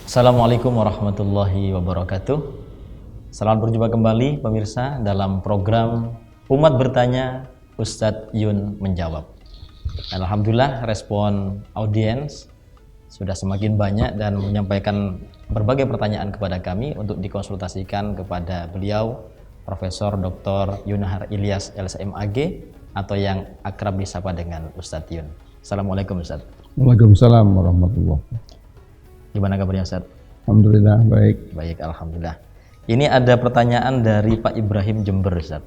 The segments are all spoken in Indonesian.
Assalamualaikum warahmatullahi wabarakatuh. Selamat berjumpa kembali pemirsa dalam program Umat Bertanya, Ustadz Yun Menjawab. Alhamdulillah respon audiens sudah semakin banyak dan menyampaikan berbagai pertanyaan kepada kami untuk dikonsultasikan kepada beliau Profesor Dr. Yunahar Ilyas LSMAG atau yang akrab disapa dengan Ustadz Yun. Assalamualaikum Ustadz. Waalaikumsalam warahmatullahi wabarakatuh. Gimana kabarnya Ustadz? Alhamdulillah baik. Baik, alhamdulillah. Ini ada pertanyaan dari Pak Ibrahim Jember Ustaz,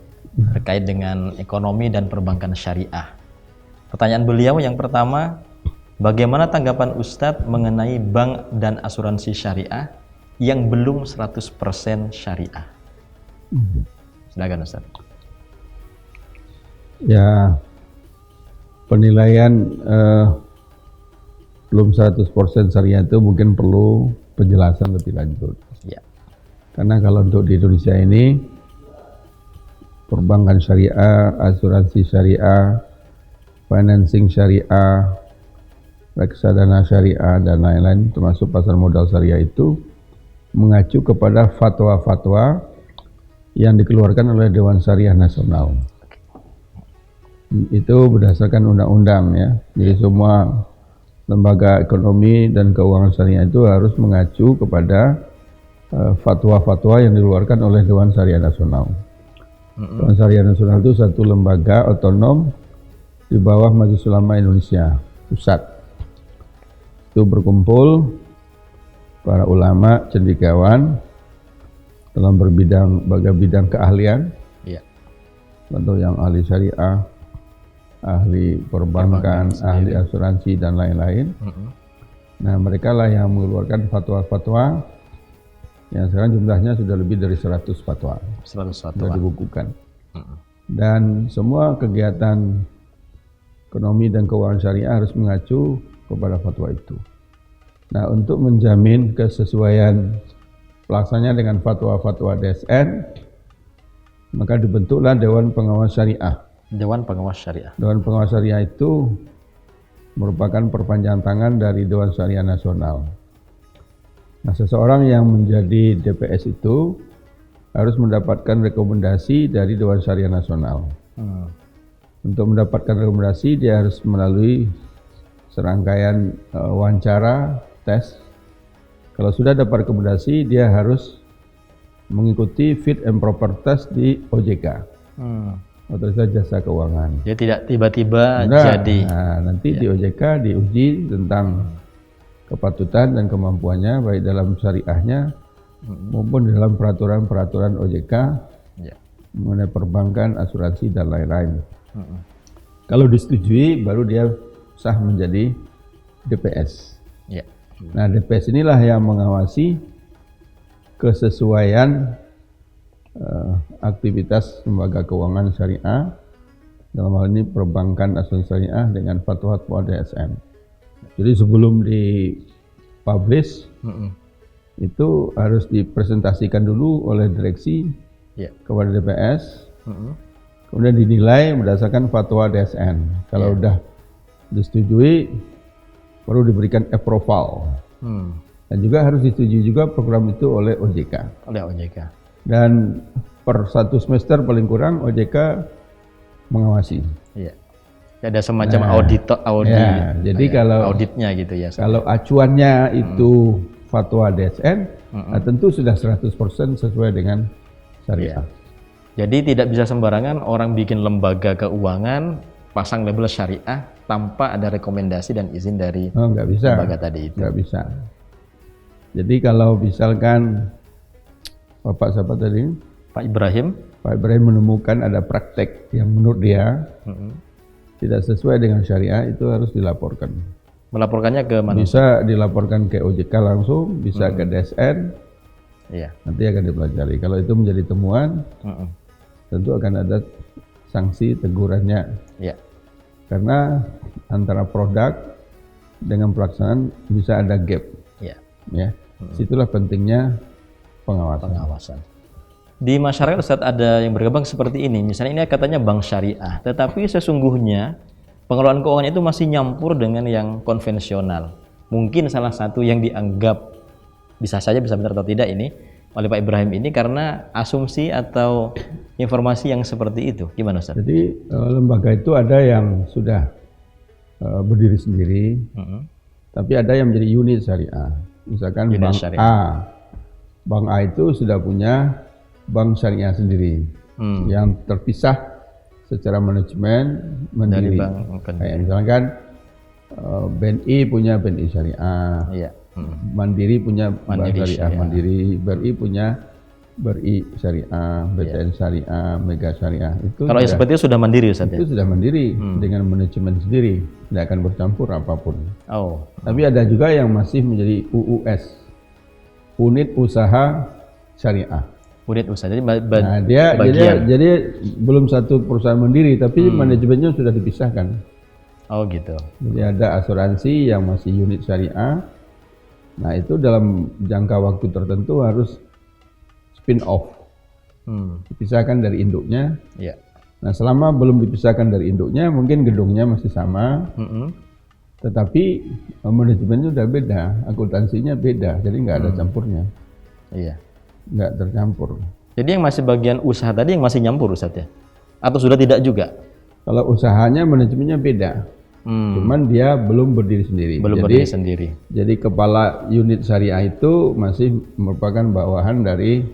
terkait dengan ekonomi dan perbankan syariah. Pertanyaan beliau yang pertama, bagaimana tanggapan Ustadz mengenai bank dan asuransi syariah yang belum 100% syariah? Silakan Ustaz. Ya, penilaian belum 100% syariah itu mungkin perlu penjelasan lebih lanjut. Ya. Karena kalau untuk di Indonesia ini perbankan syariah, asuransi syariah, financing syariah, reksadana syariah dan lain-lain termasuk pasar modal syariah itu mengacu kepada fatwa-fatwa yang dikeluarkan oleh Dewan Syariah Nasional. Itu berdasarkan undang-undang ya. Jadi semua lembaga ekonomi dan keuangan syariah itu harus mengacu kepada fatwa-fatwa yang dikeluarkan oleh Dewan Syariah Nasional. Dewan Syariah Nasional itu satu lembaga otonom di bawah Majelis Ulama Indonesia Pusat. Itu berkumpul para ulama cendekiawan dalam berbagai bidang keahlian. Ya. Contoh yang ahli syariah, ahli perbankan, ahli asuransi dan lain-lain. Nah, mereka lah yang mengeluarkan fatwa-fatwa yang sekarang jumlahnya sudah lebih dari 100 fatwa. 100 fatwa. Sudah dibukukan. Dan semua kegiatan ekonomi dan keuangan syariah harus mengacu kepada fatwa itu. Nah, untuk menjamin kesesuaian pelaksananya dengan fatwa-fatwa DSN, maka dibentuklah Dewan Pengawas Syariah. Dewan Pengawas Syariah. Dewan Pengawas Syariah itu merupakan perpanjangan tangan dari Dewan Syariah Nasional. Nah, seseorang yang menjadi DPS itu harus mendapatkan rekomendasi dari Dewan Syariah Nasional. Untuk mendapatkan rekomendasi, dia harus melalui serangkaian wawancara, tes. Kalau sudah dapat rekomendasi, dia harus mengikuti fit and proper test di OJK. Otoritas Jasa Keuangan. Jadi tidak tiba-tiba jadi. Nah, nanti di OJK diuji tentang kepatutan dan kemampuannya baik dalam syariahnya maupun dalam peraturan-peraturan OJK mengenai perbankan, asuransi dan lain-lain. Kalau disetujui baru dia sah menjadi DPS. Nah, DPS inilah yang mengawasi kesesuaian aktivitas lembaga keuangan syariah, dalam hal ini perbankan asuransi syariah dengan fatwa-fatwa DSN. Jadi sebelum dipublish itu harus dipresentasikan dulu oleh direksi kepada DPS, kemudian dinilai berdasarkan fatwa DSN. Kalau udah disetujui baru diberikan approval. Dan juga harus disetujui juga program itu oleh OJK. Oleh OJK. Dan per satu semester paling kurang OJK mengawasi. Iya. Ada semacam audit. Ya, jadi kalau auditnya gitu ya. Kalau acuannya itu fatwa DSN, nah tentu sudah 100% sesuai dengan syariah. Jadi tidak bisa sembarangan orang bikin lembaga keuangan pasang label syariah tanpa ada rekomendasi dan izin dari nggak bisa. Lembaga tadi itu. Nggak bisa. Jadi kalau misalkan Bapak siapa tadi? Pak Ibrahim. Pak Ibrahim menemukan ada praktek yang menurut dia tidak sesuai dengan syariah, itu harus dilaporkan. Melaporkannya ke mana? Bisa dilaporkan ke OJK langsung, bisa ke DSN. Iya. Nanti akan dipelajari. Kalau itu menjadi temuan, tentu akan ada sanksi tegurannya. Iya. Karena antara produk dengan pelaksanaan bisa ada gap. Iya. Ya. Situlah pentingnya pengawasan. Di masyarakat Ustadz ada yang berkembang seperti ini, misalnya ini katanya bank syariah, tetapi sesungguhnya pengelolaan keuangan itu masih nyampur dengan yang konvensional. Mungkin salah satu yang dianggap bisa saja bisa benar atau tidak ini oleh Pak Ibrahim ini karena asumsi atau informasi yang seperti itu. Gimana Ustaz? Jadi lembaga itu ada yang sudah berdiri sendiri, tapi ada yang menjadi unit syariah. Misalkan Unit Bank syariah. A. Bank A itu sudah punya bank syariah sendiri yang terpisah secara manajemen mandiri. Dari bank Kayak misalkan BNI punya BNI syariah, Iya. Mandiri punya bank Mandiri syariah Syariah. Mandiri, BRI punya BRI syariah, BTN syariah, Mega syariah. Itu Kalau yang sudah- seperti itu sudah mandiri Ustaz ya? itu sudah mandiri dengan manajemen sendiri, tidak akan bercampur apapun. Oh, Tapi ada juga yang masih menjadi UUS, unit usaha syariah. unit usaha. Jadi Nah, dia bagian. jadi belum satu perusahaan mandiri, tapi manajemennya sudah dipisahkan. Oh gitu. Jadi ada asuransi yang masih unit syariah. Nah, itu dalam jangka waktu tertentu harus spin off, dipisahkan dari induknya. Iya. Nah, selama belum dipisahkan dari induknya, mungkin gedungnya masih sama, tetapi manajemennya udah beda, akuntansinya beda, jadi nggak ada campurnya, Iya. nggak tercampur. Jadi yang masih bagian usaha tadi yang masih nyampur Ustaz ya? Atau sudah tidak juga? Kalau usahanya manajemennya beda, cuman dia belum berdiri sendiri. Belum jadi, berdiri sendiri. Jadi kepala unit syariah itu masih merupakan bawahan dari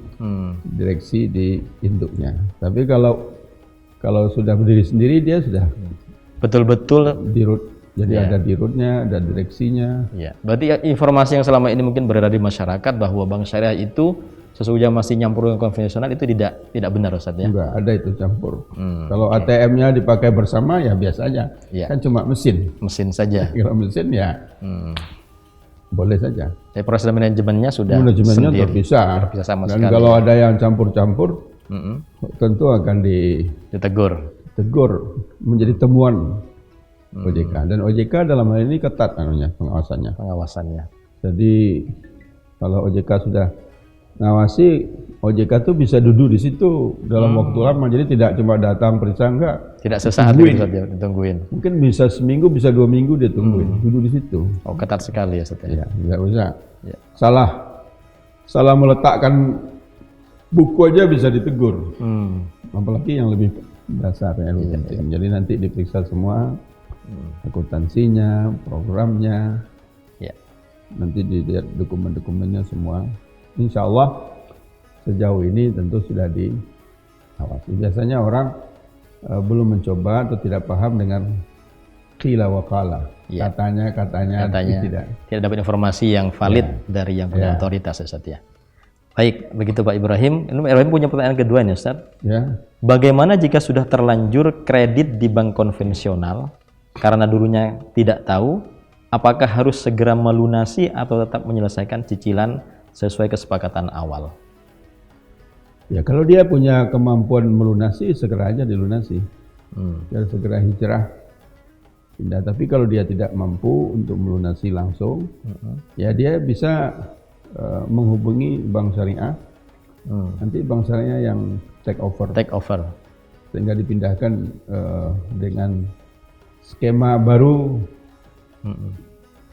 direksi di induknya. Tapi kalau sudah berdiri sendiri, dia sudah Betul-betul. dirut. Jadi ada dirutnya, ada direksinya. Ya. Berarti ya, informasi yang selama ini mungkin beredar di masyarakat bahwa bank syariah itu sesungguhnya masih nyampur dengan konvensional itu tidak benar Ustaz ya? Enggak ada itu campur. Kalau ATM-nya dipakai bersama ya biasa aja. Iya. Kan cuma mesin. Mesin saja. Kalau mesin ya boleh saja. Jadi proses manajemennya sudah Manajemennya sendiri. terpisah. Terpisah sama Dan sekali. kalau ada yang campur-campur, tentu akan Ditegur. ditegur menjadi temuan OJK. Dan OJK dalam hal ini ketat pengawasannya. Pengawasannya. Jadi kalau OJK sudah ngawasi, OJK tuh bisa duduk di situ dalam waktu lama. Jadi tidak cuma datang periksa, enggak. Tidak sesaat itu Ustaz ya, ditungguin. Mungkin bisa seminggu, bisa 2 minggu dia tungguin, duduk di situ. Oh, ketat sekali ya Ustaz ya. Ya, nggak usah. Ya. Salah meletakkan buku aja bisa ditegur. Apalagi yang lebih dasar ya, lebih penting. Jadi nanti diperiksa semua, akuntansinya, programnya, Ya. nanti dilihat dokumen-dokumennya semua. Insya Allah sejauh ini tentu sudah diawasi. Biasanya orang belum mencoba atau tidak paham dengan qila wa qala. Ya. Katanya, Katanya tidak. tidak dapat informasi yang valid dari yang punya otoritas Ustaz ya. Baik, begitu Pak Ibrahim. Ini Pak Ibrahim punya pertanyaan kedua nih Ustaz. Ya. Bagaimana jika sudah terlanjur kredit di bank konvensional karena dulunya tidak tahu, apakah harus segera melunasi atau tetap menyelesaikan cicilan sesuai kesepakatan awal? Ya, kalau dia punya kemampuan melunasi, segera aja dilunasi. Biar segera hijrah pindah. Tapi kalau dia tidak mampu untuk melunasi langsung, ya dia bisa menghubungi bank syariah. Nanti bank syariah yang take over, sehingga dipindahkan dengan skema baru,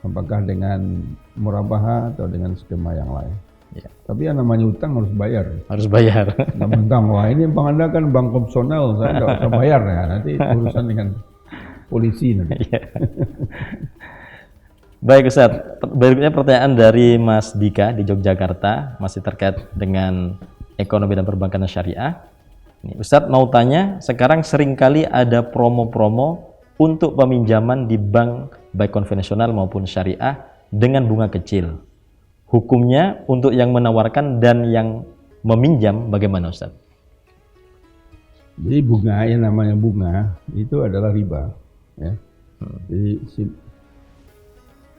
apakah dengan murabahah atau dengan skema yang lain. Ya. Tapi yang namanya utang harus bayar. Harus bayar. Mentang, wah ini bank Anda kan bank konvensional, saya nggak usah bayar ya. Nanti urusan dengan polisi nanti. Baik Ustaz, berikutnya pertanyaan dari Mas Dika di Yogyakarta, masih terkait dengan ekonomi dan perbankan syariah. Ini, Ustaz mau tanya, sekarang seringkali ada promo-promo untuk peminjaman di bank baik konvensional maupun syariah dengan bunga kecil. Hukumnya untuk yang menawarkan dan yang meminjam bagaimana Ustaz? Jadi bunga, yang namanya bunga itu adalah riba. Ya. Jadi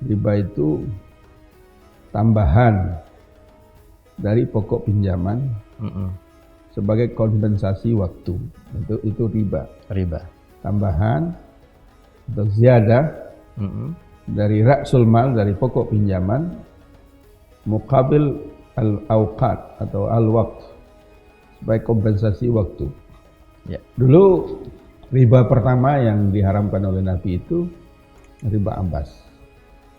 riba itu tambahan dari pokok pinjaman sebagai kompensasi waktu. Itu riba. Riba. Tambahan atau ziyadah dari ra'sul mal, dari pokok pinjaman, muqabil al-awqat atau al-waqt, sebagai kompensasi waktu. Ya. Dulu riba pertama yang diharamkan oleh Nabi itu riba Abbas.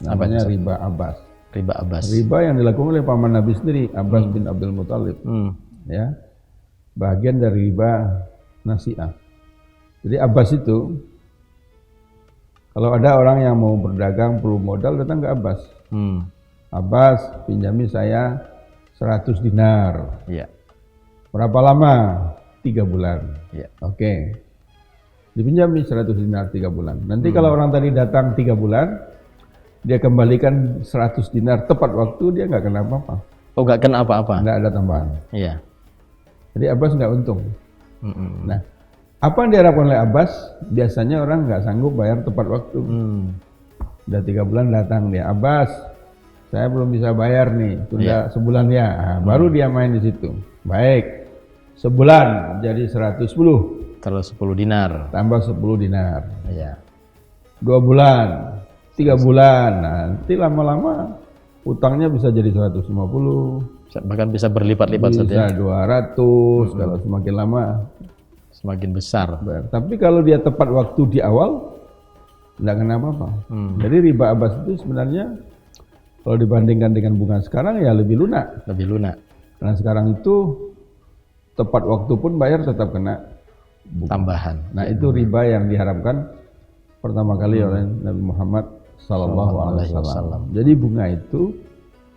Namanya riba Abbas. Riba Abbas. Riba yang dilakukan oleh paman Nabi sendiri, Abbas bin Abdul Muthalib. Ya, bagian dari riba nasi'ah. Jadi Abbas itu, kalau ada orang yang mau berdagang perlu modal, datang ke Abbas. Abbas, pinjami saya 100 dinar. Iya. Berapa lama? 3 bulan. Iya. Oke. Dipinjami 100 dinar 3 bulan. Nanti kalau orang tadi datang 3 bulan, dia kembalikan 100 dinar tepat waktu, dia nggak kena apa-apa. Oh, nggak kena apa-apa? Nggak ada tambahan. Iya. Jadi Abbas nggak untung. Nah, apa yang diharapkan oleh Abbas? Biasanya orang nggak sanggup bayar tepat waktu. Udah 3 bulan datang dia, Abbas, saya belum bisa bayar nih, tunda sebulan ya. Nah, baru dia main di situ. Baik, sebulan jadi 110. Terus 10 dinar. Tambah 10 dinar. Iya. 2 bulan, 3 bulan, nanti lama-lama utangnya bisa jadi 150. Bahkan bisa berlipat-lipat Bisa saja. 200, kalau semakin lama. Semakin besar. Tapi kalau dia tepat waktu di awal, enggak kena apa-apa. Jadi riba Abbas itu sebenarnya kalau dibandingkan dengan bunga sekarang ya lebih lunak. Lebih lunak. Karena sekarang itu tepat waktu pun bayar tetap kena bunga. Tambahan. Nah, itu riba yang diharapkan pertama kali oleh Nabi Muhammad Sallallahu Alaihi Wasallam. Jadi bunga itu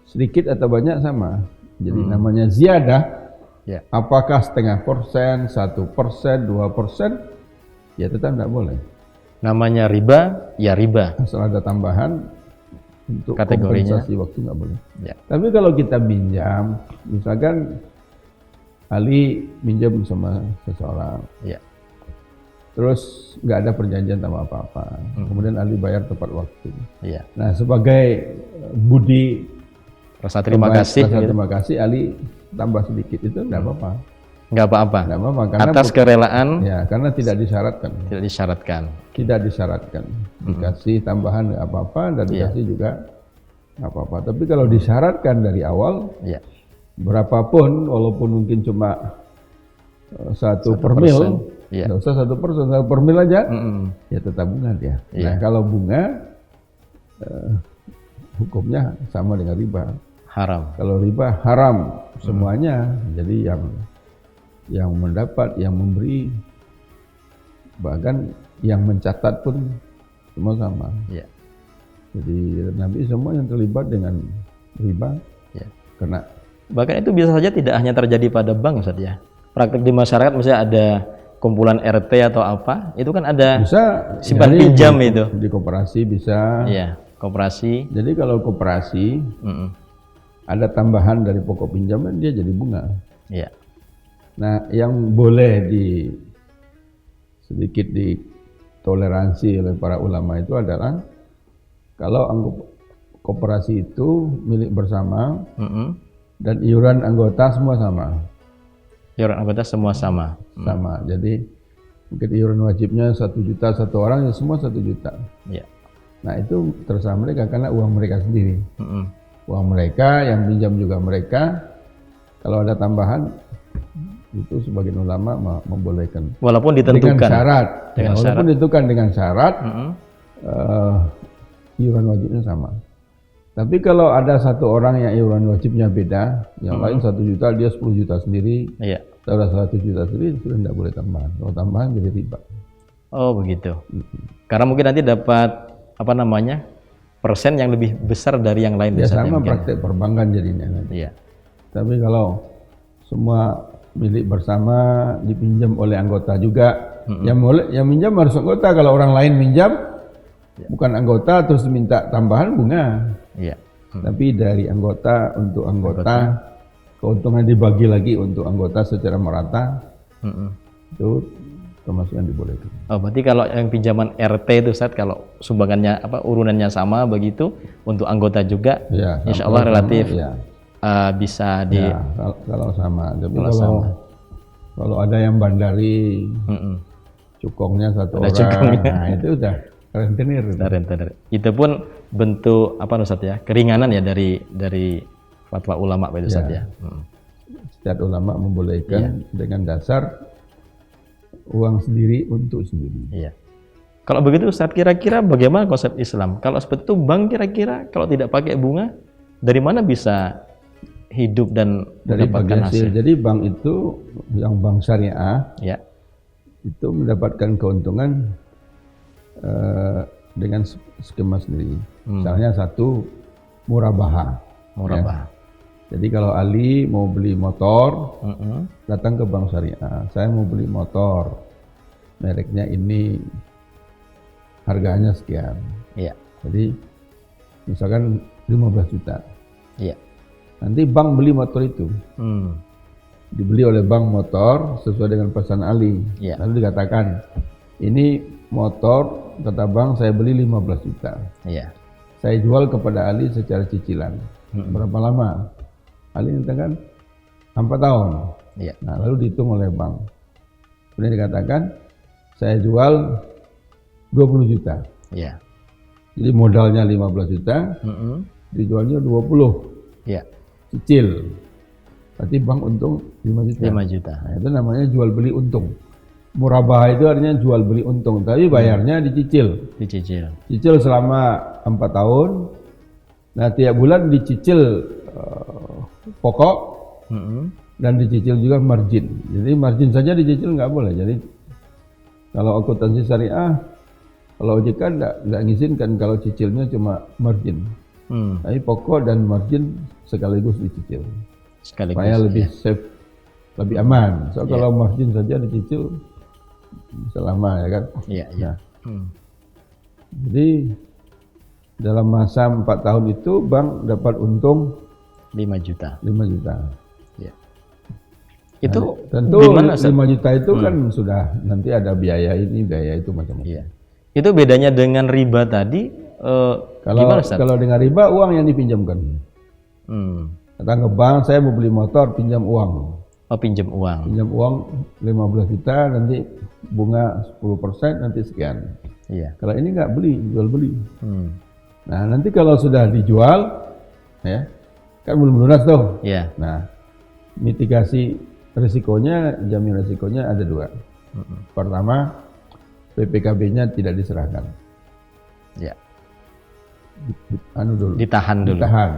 sedikit atau banyak sama. Jadi namanya ziyadah. Ya. Apakah setengah persen, 1%, 2%, ya tetap tidak boleh. Namanya riba, ya riba. Asal ada tambahan untuk Kategorinya. kompensasi waktu nggak boleh. Ya. Tapi kalau kita pinjam, misalkan Ali minjam sama seseorang, Ya. terus nggak ada perjanjian sama apa-apa, kemudian Ali bayar tepat waktu. Ya. Nah, sebagai budi Rasa terima kasih. rasa Gitu. terima kasih, Ali tambah sedikit itu nggak apa-apa. Nggak apa-apa. Nggak apa-apa karena Atas kerelaan ya karena tidak disyaratkan. tidak disyaratkan. Tidak disyaratkan. Dikasih tambahan nggak apa-apa dan Iya. dikasih juga nggak apa-apa. Tapi kalau disyaratkan dari awal, Ya. berapapun, walaupun mungkin cuma 1 per 1%, mil, iya. nggak usah 1%, 1 per mil aja, ya tetap bunga dia. Iya. Nah, kalau bunga, hukumnya sama dengan riba. Haram. Kalau riba haram semuanya, jadi yang mendapat, yang memberi, bahkan yang mencatat pun semua sama. Ya. Jadi Nabi semua yang terlibat dengan riba Ya. kena. Bahkan itu bisa saja tidak hanya terjadi pada bank, Ustaz ya. Praktik di masyarakat misalnya ada kumpulan RT atau apa, itu kan ada Bisa simpan jadi pinjam itu. di koperasi bisa. Iya, koperasi. Jadi kalau koperasi ada tambahan dari pokok pinjaman, dia jadi bunga. Iya. Nah, yang boleh sedikit ditoleransi oleh para ulama itu adalah kalau koperasi itu milik bersama dan iuran anggota semua sama. Iuran anggota semua sama. Sama. Jadi mungkin iuran wajibnya 1 juta satu orang, ya semua 1 juta. Iya. Nah, itu terserah mereka karena uang mereka sendiri. Uang mereka, yang pinjam juga mereka. Kalau ada tambahan, itu sebagian ulama membolehkan. Walaupun ditentukan. Dengan syarat. Dengan ya, walaupun ditentukan dengan syarat, iuran wajibnya sama. Tapi kalau ada satu orang yang iuran wajibnya beda, yang lain 1 juta, dia 10 juta sendiri, Iya. atau 1 juta sendiri, sudah tidak boleh tambahan. Kalau tambahan jadi riba. Oh, begitu. Karena mungkin nanti dapat apa namanya? Persen yang lebih besar dari yang lain. Ya Ustaz, sama mungkin. praktek perbankan jadinya nanti. Iya. Tapi kalau semua milik bersama dipinjam oleh anggota juga, yang minjam harus anggota. Kalau orang lain minjam bukan anggota terus minta tambahan bunga. Iya. Tapi dari anggota untuk anggota, keuntungan dibagi lagi untuk anggota secara merata, itu termasuk yang dibolehkan. Oh, berarti kalau yang pinjaman RT itu Ustaz, kalau sumbangannya apa urunannya sama begitu, untuk anggota juga, Ya, insya Allah sama, relatif ya. Bisa di. Ya, kalau sama. Tapi Kalau sama. kalau ada yang bandari, cukongnya satu Ada orang, cukongnya. nah itu udah rentenir. Rentenir. Itu pun bentuk apa Ustaz ya? Keringanan ya dari fatwa ulama Pak Ustaz ya. Setiap ulama membolehkan dengan dasar uang sendiri untuk sendiri. Iya. Kalau begitu Ustaz, kira-kira bagaimana konsep Islam? Kalau seperti itu bank kira-kira kalau tidak pakai bunga dari mana bisa hidup dan Dari bagi mendapatkan hasil. hasil? Jadi bank itu, yang bank syariah Ya, itu mendapatkan keuntungan dengan skema sendiri. Misalnya satu, murabahah. murabah. Jadi kalau Ali mau beli motor, Mm-mm. datang ke bank syariah. Saya mau beli motor, mereknya ini, harganya sekian. Iya, Jadi misalkan 15 juta. iya. Nanti bank beli motor itu. Dibeli oleh bank motor sesuai dengan pesan Ali. Iya. Lalu dikatakan, ini motor, kata bank saya beli 15 juta. Iya. Saya jual kepada Ali secara cicilan. Berapa lama? Ali mengatakan 4 tahun. Iya. Nah, lalu dihitung oleh bank. Kemudian dikatakan, saya jual 20 juta. Iya. Jadi modalnya 15 juta, Mm-mm. dijualnya 20. Iya. Cicil. Berarti bank untung 5 juta. 5 juta. Nah, itu namanya jual beli untung. Murabah itu artinya jual beli untung, tapi bayarnya dicicil. Dicicil. Cicil selama 4 tahun. Nah, tiap bulan dicicil pokok Mm-mm. dan dicicil juga margin. Jadi margin saja dicicil nggak boleh. Jadi kalau akuntansi syariah, kalau OJK nggak ngizinkan kalau cicilnya cuma margin. Tapi pokok dan margin sekaligus dicicil. Sekaligus. Supaya lebih safe, lebih aman. So kalau margin saja dicicil bisa lama ya kan. Iya, iya. Nah, jadi dalam masa 4 tahun itu bank dapat untung 5 juta. 5 juta. Iya. Itu Tentu gimana, Ustaz? 5 juta itu kan sudah nanti ada biaya ini, biaya itu macam-macam. Iya. Itu bedanya dengan riba tadi gimana, Ustaz? Kalau dengan riba uang yang dipinjamkan. Datang ke bank, saya mau beli motor, pinjam uang. Oh, pinjam uang. Pinjam uang 15 juta, nanti bunga 10%, nanti sekian. Iya. Kalau ini nggak beli, jual beli. Hmm. Nah, nanti kalau sudah dijual, ya, kan belum lunas tuh. Iya. Nah, mitigasi risikonya, jamin risikonya ada 2. Pertama, PPKB-nya tidak diserahkan. Iya. Anu dulu. Ditahan dulu. Ditahan.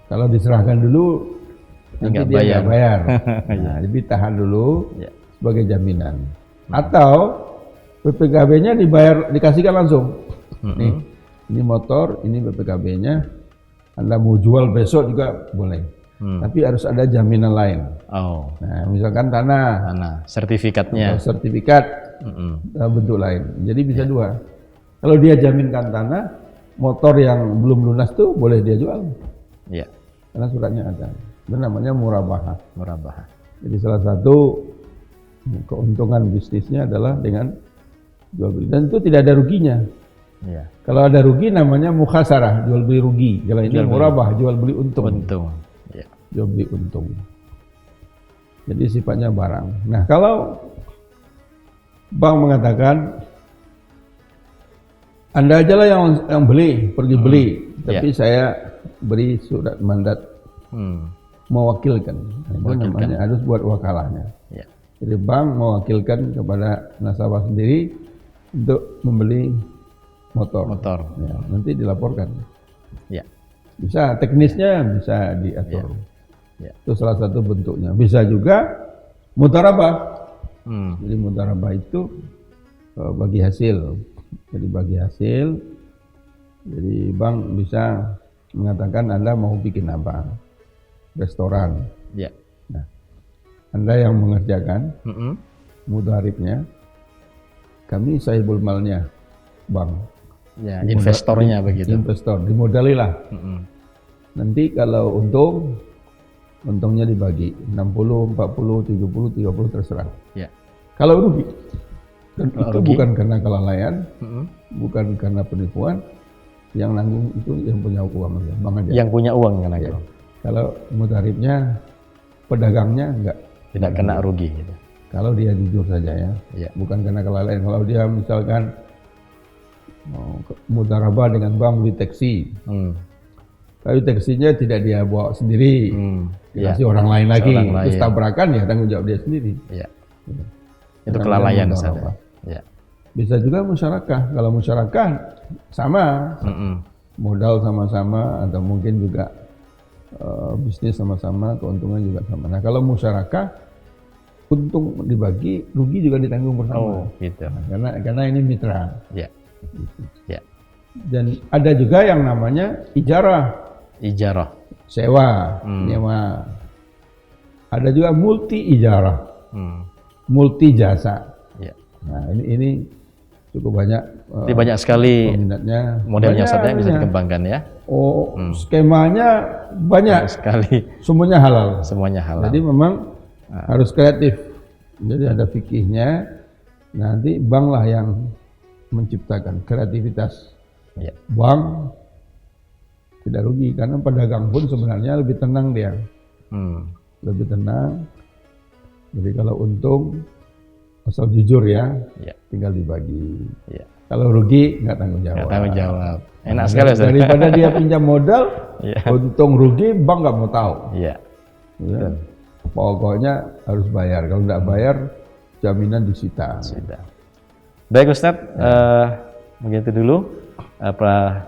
Kalau diserahkan dulu, nanti Nggak dia bayar. nggak bayar. Nah, jadi tahan dulu Iya. sebagai jaminan. Atau PPKB-nya dibayar, dikasihkan langsung. Nih, ini motor, ini PPKB-nya. Anda mau jual besok juga boleh. Tapi harus ada jaminan lain. Oh. Nah, misalkan tanah, Mana? Sertifikatnya. atau sertifikat dalam bentuk lain. Jadi bisa 2. Kalau dia jaminkan tanah, motor yang belum lunas tuh boleh dia jual. Iya. Karena suratnya ada. Itu namanya murabahah. Murabah. Jadi salah satu keuntungan bisnisnya adalah dengan jual beli. Dan itu tidak ada ruginya. Iya. Kalau ada rugi namanya mukhasarah, jual beli rugi. Kalau ini Jual beli. murabah, jual beli untung. Untung. Iya. Jual beli untung. Jadi sifatnya barang. Nah, kalau bank mengatakan Anda aja lah yang beli, pergi beli, tapi saya beri surat mandat mewakilkan. Nah, itu namanya harus buat wakalahnya. Iya. Jadi bank mewakilkan kepada nasabah sendiri untuk membeli motor. Ya, nanti dilaporkan. Iya. Bisa teknisnya bisa diatur. Ya. Itu salah satu bentuknya. Bisa juga mutarabah. Jadi mutarabah itu bagi hasil. Jadi bagi hasil. Jadi bank bisa mengatakan Anda mau bikin apa? Restoran. Ya. Nah, Anda yang mengerjakan mudaribnya, kami sahibul malnya, bank. Ya, investornya begitu. Investor, dimodali lah. Nanti kalau untungnya dibagi 60, 40, 70, 30 terserah. Ya. Kalau rugi, dan Kalau itu rugi? bukan karena kelalaian, bukan karena penipuan, yang nanggung itu yang punya uang aja, bank aja. Yang punya uang kan Ya. Kalau mudaribnya, pedagangnya enggak. tidak kena rugi gitu. Kalau dia jujur saja ya, Ya. bukan karena kelalaian. Kalau dia misalkan mudarabah dengan bank beli taksi, tapi taksinya tidak dia bawa sendiri, dikasih orang lain lagi, terus tabrakan ya tanggung jawab dia sendiri. Iya. Itu kelalaian mudarabah. Ya. Bisa juga musyarakah. Kalau musyarakah sama, modal sama-sama atau mungkin juga bisnis sama-sama, keuntungan juga sama. Nah kalau musyarakah, untung dibagi, rugi juga ditanggung bersama. Oh, gitu. Karena ini mitra. Ya. Ya. Dan ada juga yang namanya ijarah, Ijarah. sewa, nyewa. Ada juga multi ijarah, multi jasa. Ya. Nah ini cukup banyak. Jadi banyak sekali peminatnya. modelnya saja yang bisa dikembangkan ya. Oh, skemanya banyak Sekali. semuanya halal. Semuanya halal. Jadi memang harus kreatif. Jadi ada fikihnya. Nanti bank lah yang menciptakan kreativitas. Ya. Bank tidak rugi karena pedagang pun sebenarnya lebih tenang dia. Lebih tenang. Jadi kalau untung asal jujur ya, tinggal dibagi. Ya. Kalau rugi nggak tanggung jawab. Nggak tanggung jawab. Enak sekali. Daripada dia pinjam modal, untung rugi bank nggak mau tahu. Iya. Ya. Pokoknya harus bayar. Kalau nggak bayar, jaminan disita. Baik Ustadz, mungkin itu dulu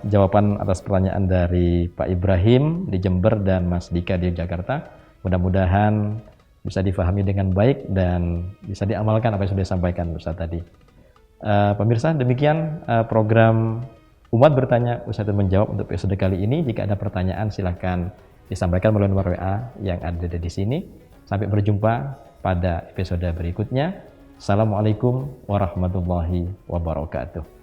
jawaban atas pertanyaan dari Pak Ibrahim di Jember dan Mas Dika di Jakarta. Mudah-mudahan bisa difahami dengan baik dan bisa diamalkan apa yang sudah disampaikan Ustadz tadi. Pemirsa, demikian program Umat Bertanya Ustadz Menjawab untuk episode kali ini. Jika ada pertanyaan silahkan disampaikan melalui nomor WA yang ada di sini. Sampai berjumpa pada episode berikutnya. Assalamualaikum warahmatullahi wabarakatuh.